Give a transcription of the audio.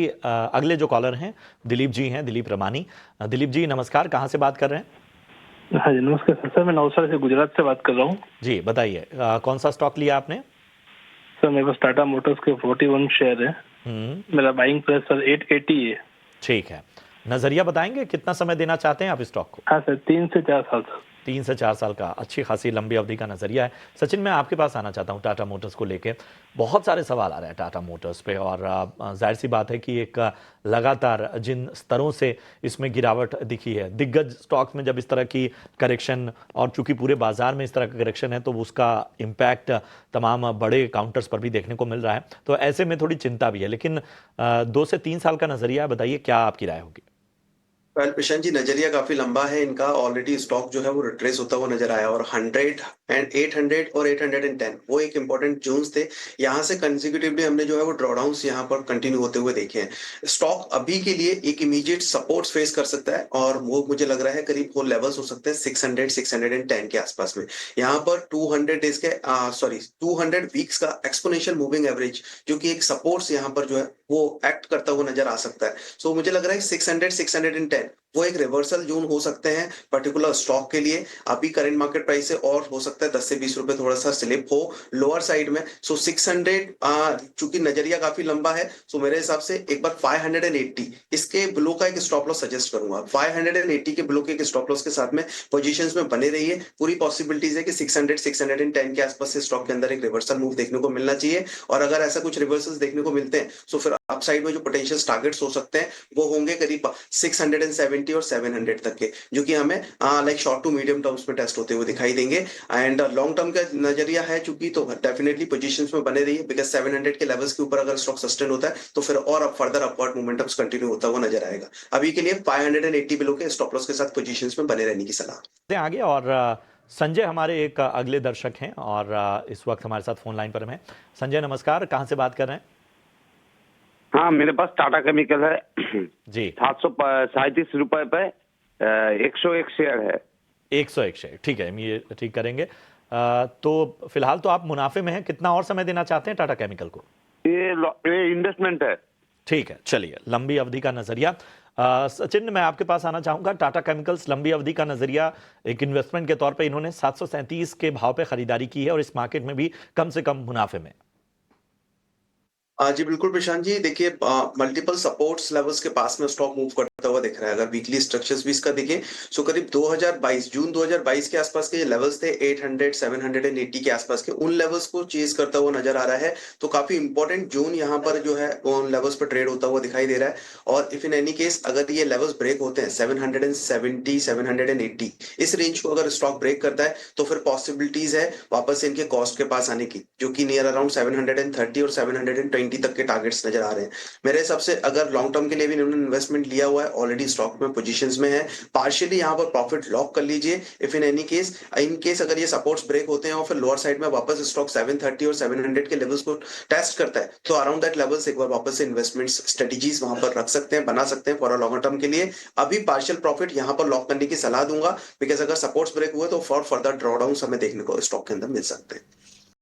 अगले जो कॉलर हैं दिलीप जी हैं, दिलीप रमानी। दिलीप जी नमस्कार, कहाँ से बात कर रहे हैं? हाँ जी नमस्कार सर। सर मैं नवसारी से गुजरात से बात कर रहा हूँ। जी बताइए, कौन सा स्टॉक लिया आपने? सर मेरे पास टाटा मोटर्स के 41 शेयर है। मेरा बाइंग प्राइस सर 880 है। ठीक है, नजरिया बताएंगे कितना समय देना चाहते हैं आप इस स्टॉक को? हाँ सर, 3 से 4 साल सर। 3 से 4 साल का अच्छी खासी लंबी अवधि का नजरिया है। सचिन, मैं आपके पास आना चाहता हूँ टाटा मोटर्स को लेके। बहुत सारे सवाल आ रहे हैं टाटा मोटर्स पे, और जाहिर सी बात है कि एक लगातार जिन स्तरों से इसमें गिरावट दिखी है, दिग्गज स्टॉक्स में जब इस तरह की करेक्शन, और चूंकि पूरे बाजार में इस तरह का करेक्शन है, तो उसका इम्पैक्ट तमाम बड़े काउंटर्स पर भी देखने को मिल रहा है। तो ऐसे में थोड़ी चिंता भी है, लेकिन 2 से 3 साल का नजरिया बताइए, क्या आपकी राय होगी? वेल प्रशांत जी, नजरिया काफी लंबा है इनका। ऑलरेडी स्टॉक जो है वो रिट्रेस होता हुआ नजर आया, और 100 एंड 800 और 810 वो एक इंपॉर्टेंट जोन्स थे। यहाँ से कंसेक्यूटिवली हमने जो है वो ड्रॉडाउन्स यहाँ पर कंटिन्यू होते हुए देखे हैं। स्टॉक अभी के लिए एक इमीडिएट सपोर्ट्स फेस कर सकता है, और वो मुझे लग रहा है करीब वो लेवल्स हो सकते हैं 600 610 के आसपास में। यहाँ पर 200 डेज के 200 वीक्स का एक्सपोनेंशियल मूविंग एवरेज जो कि एक सपोर्ट्स यहाँ पर जो है वो एक्ट करता हुआ नजर आ सकता है। सो मुझे लग रहा है 600 610 वो एक रिवर्सल जोन हो सकते हैं पर्टिकुलर स्टॉक के लिए। अभी करंट मार्केट प्राइस से और हो सकता है 10 से 20 रुपए थोड़ा सा स्लिप हो लोअर साइड में। सो 600 चूंकि नजरिया काफी लंबा है, सो मेरे हिसाब से एक बार 580 इसके बिलो का एक स्टॉप लॉस सजेस्ट करूंगा। 580 के बिलो के एक स्टॉप लॉस के साथ में पोजीशंस में बने रहिए। पूरी पॉसिबिलिटीज है कि 600 610 के आसपास से स्टॉक के अंदर एक रिवर्सल मूव देखने को मिलना चाहिए, और अगर ऐसा कुछ रिवर्सल्स देखने को मिलते हैं तो फिर अपसाइड में जो पोटेंशियल टारगेट्स हो सकते हैं वो होंगे करीब 670 और 700 तक के, जो कि हमें like short to medium terms में टेस्ट होते हुए दिखाई देंगे। एंड लॉन्ग टर्म का नजरिया है चूंकि, तो डेफिनेटली पोजीशंस में बने रहिए, बिकॉज 700 के लेवल्स के ऊपर अगर स्टॉक सस्टेन होता है तो फिर और फर्दर अपवर्ड मोमेंटम्स कंटिन्यू होता हुआ नजर आएगा। अभी के लिए 580 बिलो के स्टॉप लॉस के साथ पोजीशंस में बने रहने की सलाह आगे। और संजय हमारे एक अगले दर्शक हैं, और इस वक्त हमारे साथ फोन लाइन पर हैं। संजय नमस्कार, कहाँ से बात कर रहे हैं? हाँ, मेरे पास टाटा केमिकल है जी। 737 रुपए पे 101 शेयर है। 101 शेयर, ठीक है, हम ये ठीक करेंगे। तो फिलहाल तो आप मुनाफे में हैं, कितना और समय देना चाहते हैं टाटा केमिकल को? ये इन्वेस्टमेंट है। ठीक है, चलिए, लंबी अवधि का नजरिया। सचिन, मैं आपके पास आना चाहूंगा। टाटा केमिकल्स लंबी अवधि का नजरिया, एक इन्वेस्टमेंट के तौर पे इन्होंने 737 के भाव पे खरीदारी की है, और इस मार्केट में भी कम से कम मुनाफे में। जी बिल्कुल प्रशांत जी, देखिए मल्टीपल सपोर्ट्स लेवल्स के पास में स्टॉक मूव करता हुआ दिख रहा है। अगर वीकली स्ट्रक्चर्स भी इसका देखें, सो करीब 2022 जून 2022 के आसपास के लेवल्स थे 800 780 के आसपास के, उन लेवल्स को चेज करता हुआ नजर आ रहा है। तो काफी इंपॉर्टेंट जोन यहाँ पर जो है उन लेवल्स पर ट्रेड होता हुआ दिखाई दे रहा है। और इफ इन एनी केस अगर ये लेवल्स ब्रेक होते हैं 770 780, इस रेंज को अगर स्टॉक ब्रेक करता है तो फिर पॉसिबिलिटीज है वापस इनके कॉस्ट के पास आने की, जो कि नियर अराउंड 730 और 720 तक के टारगेट्स नजर आ रहे हैं। मेरे हिसाब से अगर लॉन्ग टर्म के लिए भी इन्होंने इन्वेस्टमेंट लिया हुआ है, ऑलरेडी स्टॉक में पोजीशंस में है, पार्शियली यहाँ पर प्रॉफिट लॉक कर लीजिए। If in any case in case अगर ये सपोर्ट्स ब्रेक होते हैं और फिर लोअर साइड में वापस स्टॉक 730 और 700 के लेवल्स को टेस्ट करता है, तो अराउंड दैट लेवल्स एक बार वापस से इन्वेस्टमेंट स्ट्रेटेजीज वहां पर रख सकते हैं, बना सकते हैं फॉर अ लॉन्गर टर्म के लिए। अभी पार्शियल प्रॉफिट यहाँ पर लॉक करने की सलाह दूंगा, बिकॉज अगर सपोर्ट्स ब्रेक हुए तो फॉर फर्दर ड्रॉडाउन हमें देखने को स्टॉक के अंदर मिल सकते हैं।